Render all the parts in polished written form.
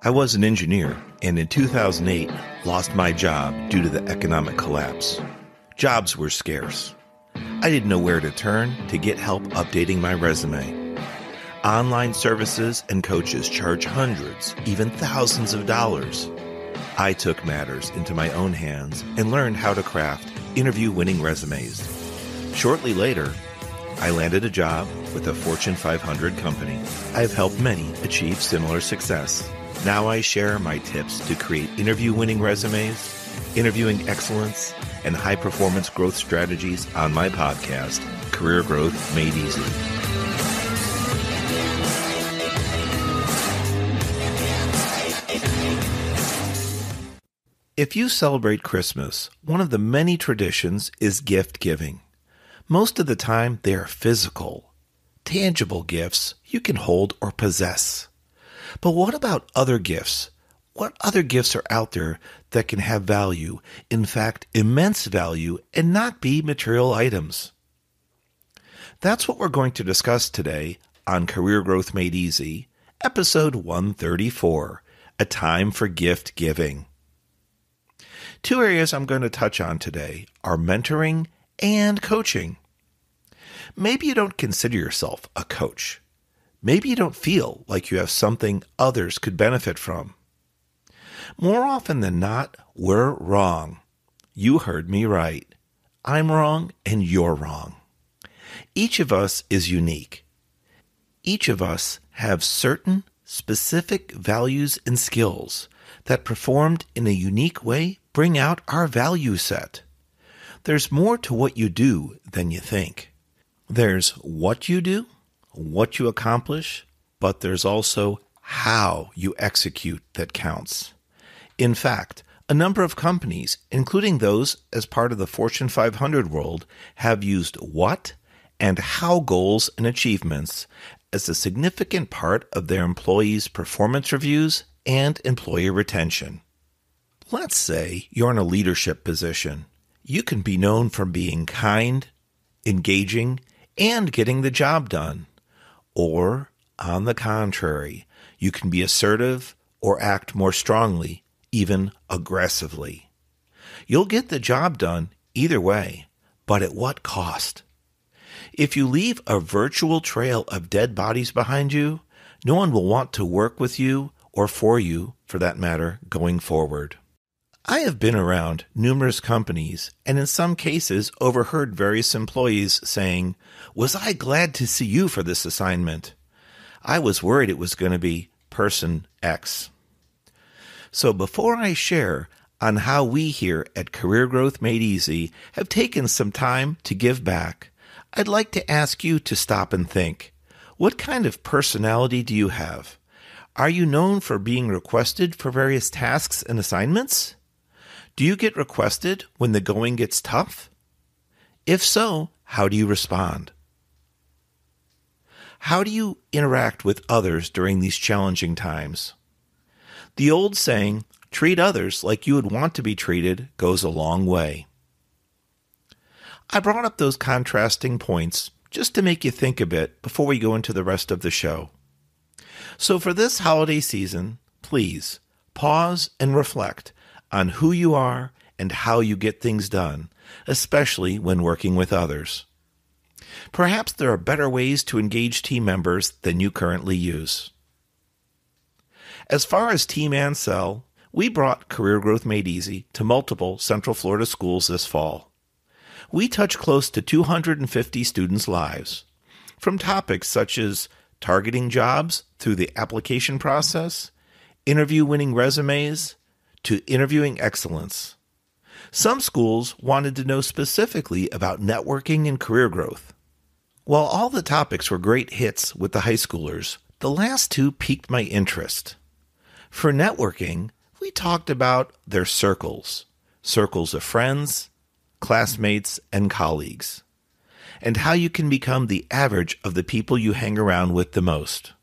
I was an engineer and in 2008 lost my job due to the economic collapse. Jobs were scarce. I didn't know where to turn to get help updating my resume. Online services and coaches charge hundreds, even thousands of dollars. I took matters into my own hands and learned how to craft interview-winning resumes. Shortly later, I landed a job with a Fortune 500 company. I've helped many achieve similar success. Now I share my tips to create interview-winning resumes, interviewing excellence, and high-performance growth strategies on my podcast, Career Growth Made Easy. If you celebrate Christmas, one of the many traditions is gift giving. Most of the time, they are physical, tangible gifts you can hold or possess. But what about other gifts? What other gifts are out there that can have value, in fact, immense value, and not be material items? That's what we're going to discuss today on Career Growth Made Easy, episode 134, A Time for Gift Giving. Two areas I'm going to touch on today are mentoring and coaching. Maybe you don't consider yourself a coach. Maybe you don't feel like you have something others could benefit from. More often than not, we're wrong. You heard me right. I'm wrong and you're wrong. Each of us is unique. Each of us have certain specific values and skills that, performed in a unique way, bring out our value set. There's more to what you do than you think. There's what you do, what you accomplish, but there's also how you execute that counts. In fact, a number of companies, including those as part of the Fortune 500 world, have used what and how goals and achievements as a significant part of their employees' performance reviews and employee retention. Let's say you're in a leadership position. You can be known for being kind, engaging, and getting the job done. Or, on the contrary, you can be assertive or act more strongly, even aggressively. You'll get the job done either way, but at what cost? If you leave a virtual trail of dead bodies behind you, no one will want to work with you or for you, for that matter, going forward. I have been around numerous companies and in some cases overheard various employees saying, "Was I glad to see you for this assignment? I was worried it was going to be person X." So before I share on how we here at Career Growth Made Easy have taken some time to give back, I'd like to ask you to stop and think. What kind of personality do you have? Are you known for being requested for various tasks and assignments? Do you get requested when the going gets tough? If so, how do you respond? How do you interact with others during these challenging times? The old saying, treat others like you would want to be treated, goes a long way. I brought up those contrasting points just to make you think a bit before we go into the rest of the show. So for this holiday season, please pause and reflect on who you are and how you get things done, especially when working with others. Perhaps there are better ways to engage team members than you currently use. As far as team and sell, we brought Career Growth Made Easy to multiple Central Florida schools this fall. We touch close to 250 students' lives, from topics such as targeting jobs through the application process, interview-winning resumes, to interviewing excellence. Some schools wanted to know specifically about networking and career growth. While all the topics were great hits with the high schoolers, the last two piqued my interest. For networking, we talked about their circles of friends, classmates, and colleagues, and how you can become the average of the people you hang around with the most.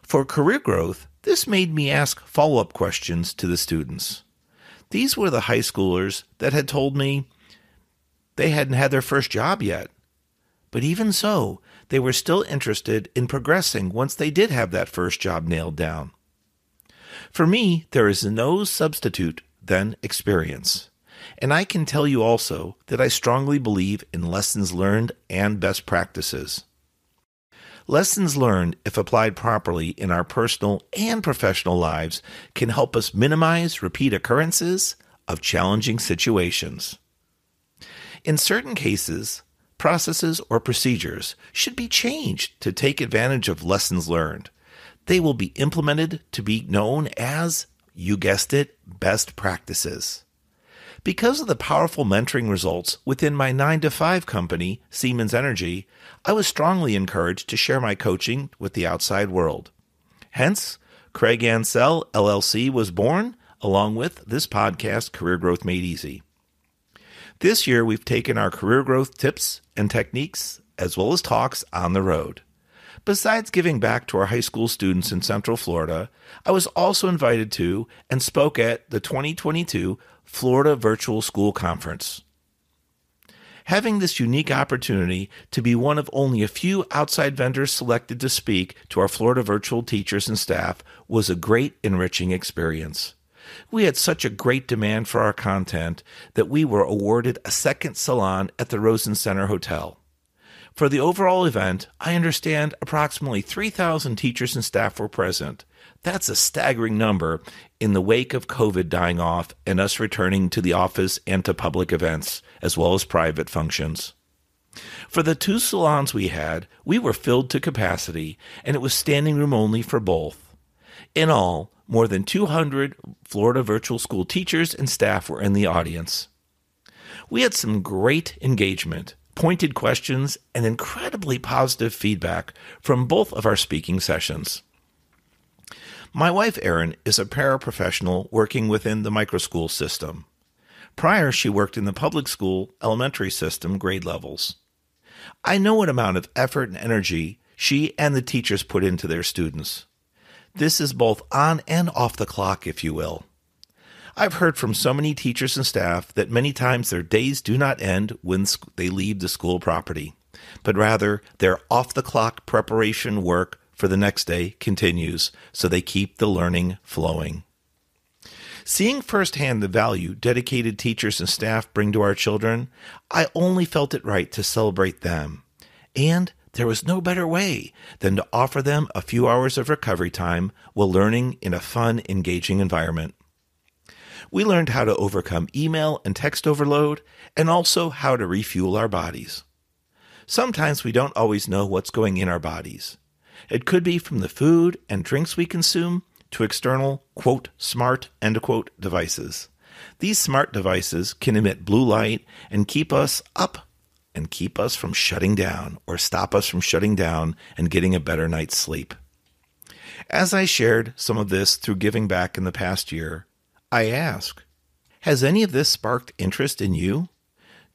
For career growth, this made me ask follow-up questions to the students. These were the high schoolers that had told me they hadn't had their first job yet. But even so, they were still interested in progressing once they did have that first job nailed down. For me, there is no substitute than experience. And I can tell you also that I strongly believe in lessons learned and best practices. Lessons learned, if applied properly in our personal and professional lives, can help us minimize repeat occurrences of challenging situations. In certain cases, processes or procedures should be changed to take advantage of lessons learned. They will be implemented to be known as, you guessed it, best practices. Because of the powerful mentoring results within my 9-to-5 company, Siemens Energy, I was strongly encouraged to share my coaching with the outside world. Hence, Craig Ansell, LLC was born, along with this podcast, Career Growth Made Easy. This year, we've taken our career growth tips and techniques, as well as talks, on the road. Besides giving back to our high school students in Central Florida, I was also invited to and spoke at the 2022 Florida Virtual School Conference. Having this unique opportunity to be one of only a few outside vendors selected to speak to our Florida virtual teachers and staff was a great, enriching experience. We had such a great demand for our content that we were awarded a second salon at the Rosen Center Hotel. For the overall event, I understand approximately 3,000 teachers and staff were present. That's a staggering number in the wake of COVID dying off and us returning to the office and to public events, as well as private functions. For the 2 salons we had, we were filled to capacity, and it was standing room only for both. In all, more than 200 Florida virtual school teachers and staff were in the audience. We had some great engagement, pointed questions, and incredibly positive feedback from both of our speaking sessions. My wife, Erin, is a paraprofessional working within the microschool system. Prior, she worked in the public school elementary system grade levels. I know what amount of effort and energy she and the teachers put into their students. This is both on and off the clock, if you will. I've heard from so many teachers and staff that many times their days do not end when they leave the school property, but rather their off-the-clock preparation work for the next day continues, so they keep the learning flowing. Seeing firsthand the value dedicated teachers and staff bring to our children, I only felt it right to celebrate them. And there was no better way than to offer them a few hours of recovery time while learning in a fun, engaging environment. We learned how to overcome email and text overload, and also how to refuel our bodies. Sometimes we don't always know what's going in our bodies. It could be from the food and drinks we consume to external, quote, smart, end quote, devices. These smart devices can emit blue light and keep us up and keep us from shutting down, or stop us from shutting down and getting a better night's sleep. As I shared some of this through giving back in the past year, I ask, has any of this sparked interest in you?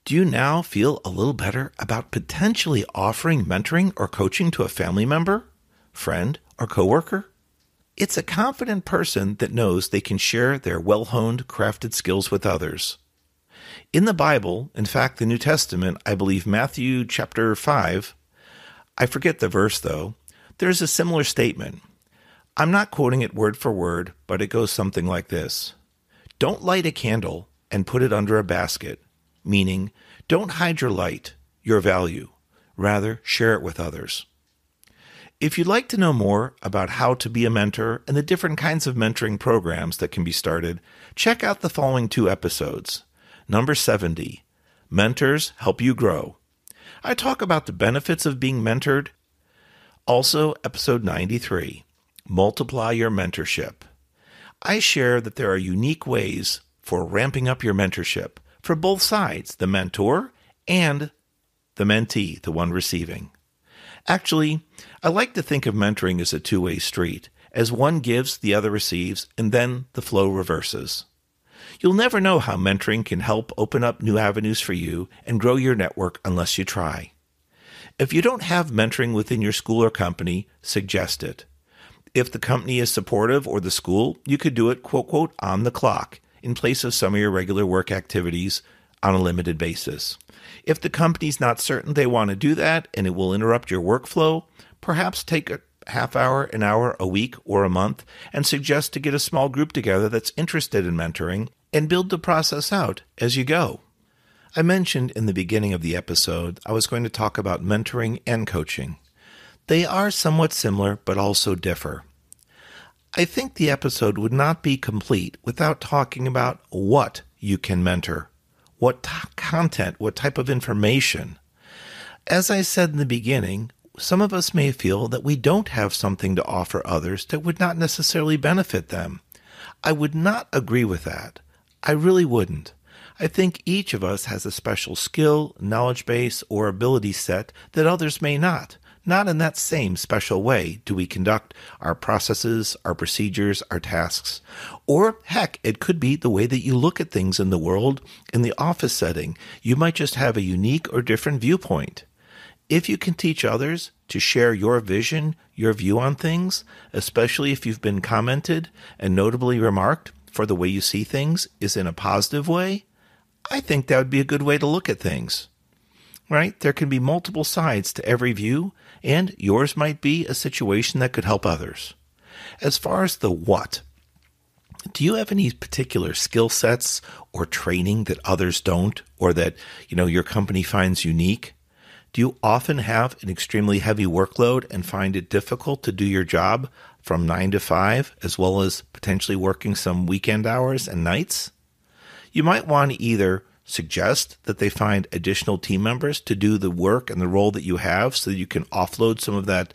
Do you now feel a little better about potentially offering mentoring or coaching to a family member, friend, or coworker? It's a confident person that knows they can share their well-honed, crafted skills with others. In the Bible, in fact, the New Testament, I believe Matthew chapter 5, I forget the verse though, there's a similar statement. I'm not quoting it word for word, but it goes something like this. Don't light a candle and put it under a basket, meaning don't hide your light, your value. Rather, share it with others. If you'd like to know more about how to be a mentor and the different kinds of mentoring programs that can be started, check out the following 2 episodes. Number 70, Mentors Help You Grow. I talk about the benefits of being mentored. Also, episode 93, Multiply Your Mentorship. I share that there are unique ways for ramping up your mentorship for both sides, the mentor and the mentee, the one receiving. Actually, I like to think of mentoring as a 2-way street. As one gives, the other receives, and then the flow reverses. You'll never know how mentoring can help open up new avenues for you and grow your network unless you try. If you don't have mentoring within your school or company, suggest it. If the company is supportive or the school, you could do it, quote, quote, on the clock in place of some of your regular work activities on a limited basis. If the company's not certain they want to do that and it will interrupt your workflow, perhaps take half hour, an hour, a week, or a month, and suggest to get a small group together that's interested in mentoring and build the process out as you go. I mentioned in the beginning of the episode I was going to talk about mentoring and coaching. They are somewhat similar, but also differ. I think the episode would not be complete without talking about what you can mentor, what content, what type of information. As I said in the beginning, some of us may feel that we don't have something to offer others that would not necessarily benefit them. I would not agree with that. I really wouldn't. I think each of us has a special skill, knowledge base, or ability set that others may not. Not in that same special way do we conduct our processes, our procedures, our tasks. Or, heck, it could be the way that you look at things in the world, in the office setting. You might just have a unique or different viewpoint. If you can teach others to share your vision, your view on things, especially if you've been commented and notably remarked for the way you see things is in a positive way, I think that would be a good way to look at things. Right? There can be multiple sides to every view, and yours might be a situation that could help others. As far as the what, do you have any particular skill sets or training that others don't, or that, your company finds unique? Do you often have an extremely heavy workload and find it difficult to do your job from 9 to 5, as well as potentially working some weekend hours and nights? You might want to either suggest that they find additional team members to do the work and the role that you have so that you can offload some of that,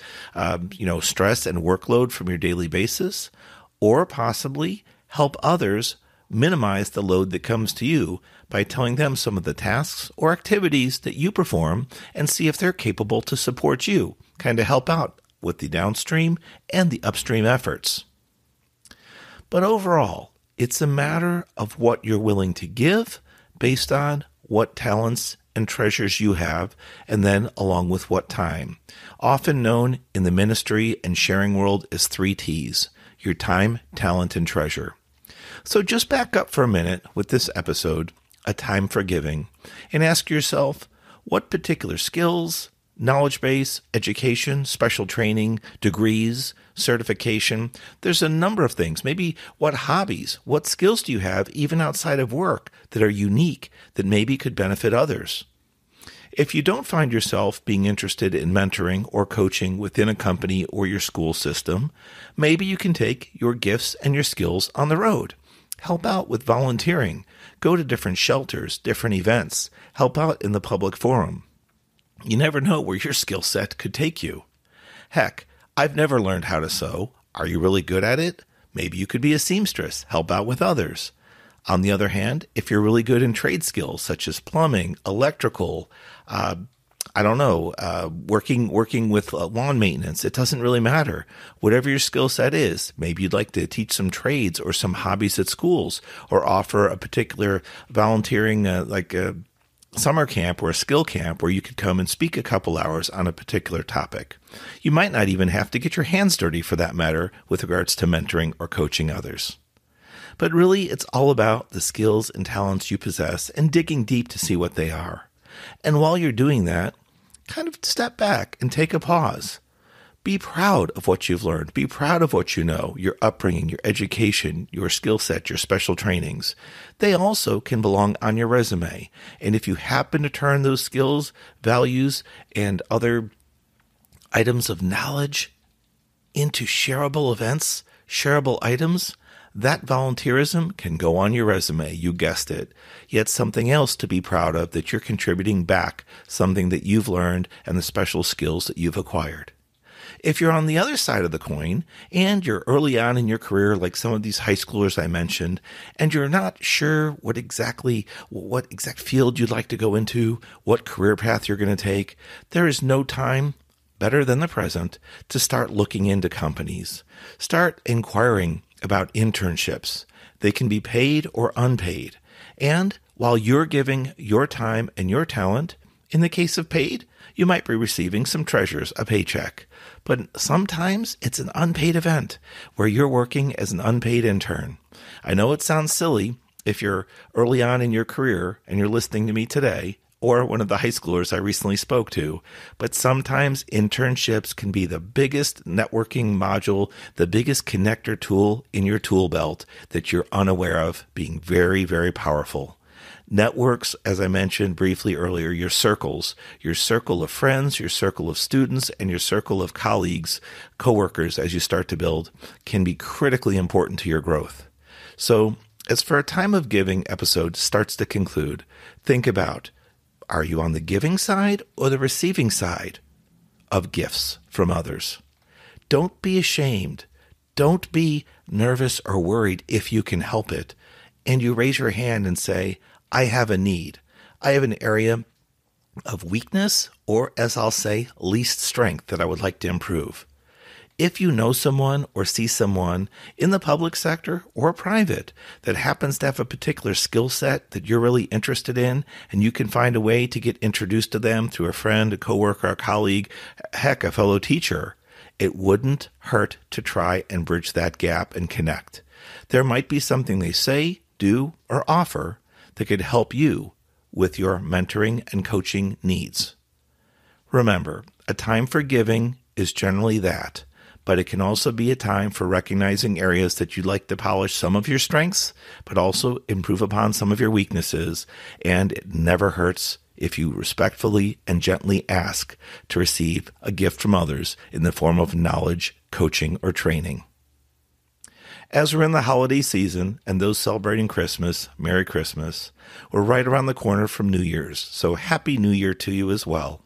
stress and workload from your daily basis, or possibly help others minimize the load that comes to you by telling them some of the tasks or activities that you perform and see if they're capable to support you, kind of help out with the downstream and the upstream efforts. But overall, it's a matter of what you're willing to give based on what talents and treasures you have, and then along with what time. Often known in the ministry and sharing world as 3 T's, your time, talent, and treasure. So just back up for a minute with this episode, A Time for Giving, and ask yourself, what particular skills, knowledge base, education, special training, degrees, certification. There's a number of things. Maybe what hobbies, what skills do you have even outside of work that are unique that maybe could benefit others? If you don't find yourself being interested in mentoring or coaching within a company or your school system, maybe you can take your gifts and your skills on the road. Help out with volunteering. Go to different shelters, different events. Help out in the public forum. You never know where your skill set could take you. Heck, I've never learned how to sew. Are you really good at it? Maybe you could be a seamstress, help out with others. On the other hand, if you're really good in trade skills such as plumbing, electrical, working with lawn maintenance, it doesn't really matter. Whatever your skill set is, maybe you'd like to teach some trades or some hobbies at schools, or offer a particular volunteering summer camp or a skill camp where you could come and speak a couple hours on a particular topic. You might not even have to get your hands dirty for that matter with regards to mentoring or coaching others. But really, it's all about the skills and talents you possess and digging deep to see what they are. And while you're doing that, kind of step back and take a pause. Be proud of what you've learned. Be proud of what you know, your upbringing, your education, your skill set, your special trainings. They also can belong on your resume. And if you happen to turn those skills, values, and other items of knowledge into shareable events, shareable items, that volunteerism can go on your resume, you guessed it. Yet something else to be proud of that you're contributing back, something that you've learned and the special skills that you've acquired. If you're on the other side of the coin and you're early on in your career, like some of these high schoolers I mentioned, and you're not sure what exact field you'd like to go into, what career path you're going to take, there is no time better than the present to start looking into companies. Start inquiring about internships. They can be paid or unpaid. And while you're giving your time and your talent, in the case of paid, you might be receiving some treasures, a paycheck. But sometimes it's an unpaid event where you're working as an unpaid intern. I know it sounds silly if you're early on in your career and you're listening to me today, or one of the high schoolers I recently spoke to, but sometimes internships can be the biggest networking module, the biggest connector tool in your tool belt that you're unaware of, being very, very powerful. Networks, as I mentioned briefly earlier, your circles, your circle of friends, your circle of students, and your circle of colleagues, coworkers, as you start to build, can be critically important to your growth. So, as for a time of giving episode starts to conclude, think about, are you on the giving side or the receiving side of gifts from others? Don't be ashamed. Don't be nervous or worried if you can help it. And you raise your hand and say, I have a need. I have an area of weakness, or as I'll say, least strength that I would like to improve. If you know someone or see someone in the public sector or private that happens to have a particular skill set that you're really interested in, and you can find a way to get introduced to them through a friend, a coworker, a colleague, heck, a fellow teacher, it wouldn't hurt to try and bridge that gap and connect. There might be something they say, do, or offer that could help you with your mentoring and coaching needs. Remember, a time for giving is generally that, but it can also be a time for recognizing areas that you'd like to polish some of your strengths, but also improve upon some of your weaknesses, and it never hurts if you respectfully and gently ask to receive a gift from others in the form of knowledge, coaching, or training. As we're in the holiday season and those celebrating Christmas, Merry Christmas, we're right around the corner from New Year's, so Happy New Year to you as well.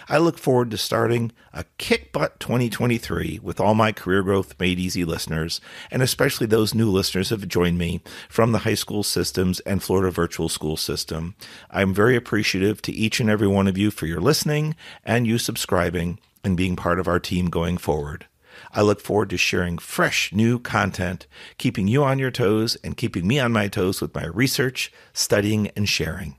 I look forward to starting a kick-butt 2023 with all my Career Growth Made Easy listeners, and especially those new listeners who have joined me from the high school systems and Florida virtual school system. I'm very appreciative to each and every one of you for your listening and you subscribing and being part of our team going forward. I look forward to sharing fresh, new content, keeping you on your toes and keeping me on my toes with my research, studying, and sharing.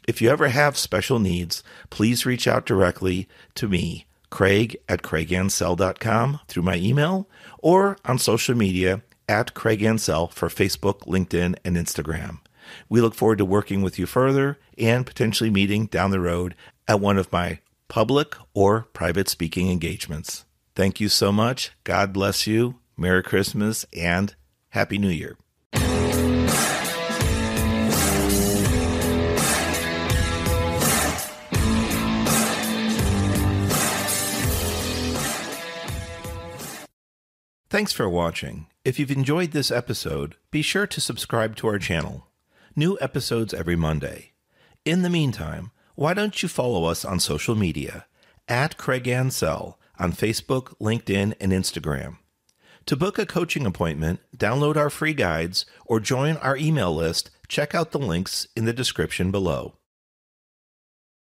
If you ever have special needs, please reach out directly to me, Craig at craigansell.com through my email or on social media at Craig Ansell for Facebook, LinkedIn, and Instagram. We look forward to working with you further and potentially meeting down the road at one of my public or private speaking engagements. Thank you so much. God bless you. Merry Christmas and Happy New Year. Thanks for watching. If you've enjoyed this episode, be sure to subscribe to our channel. New episodes every Monday. In the meantime, why don't you follow us on social media at Craig Ansell on Facebook, LinkedIn, and Instagram. To book a coaching appointment, download our free guides, or join our email list, check out the links in the description below.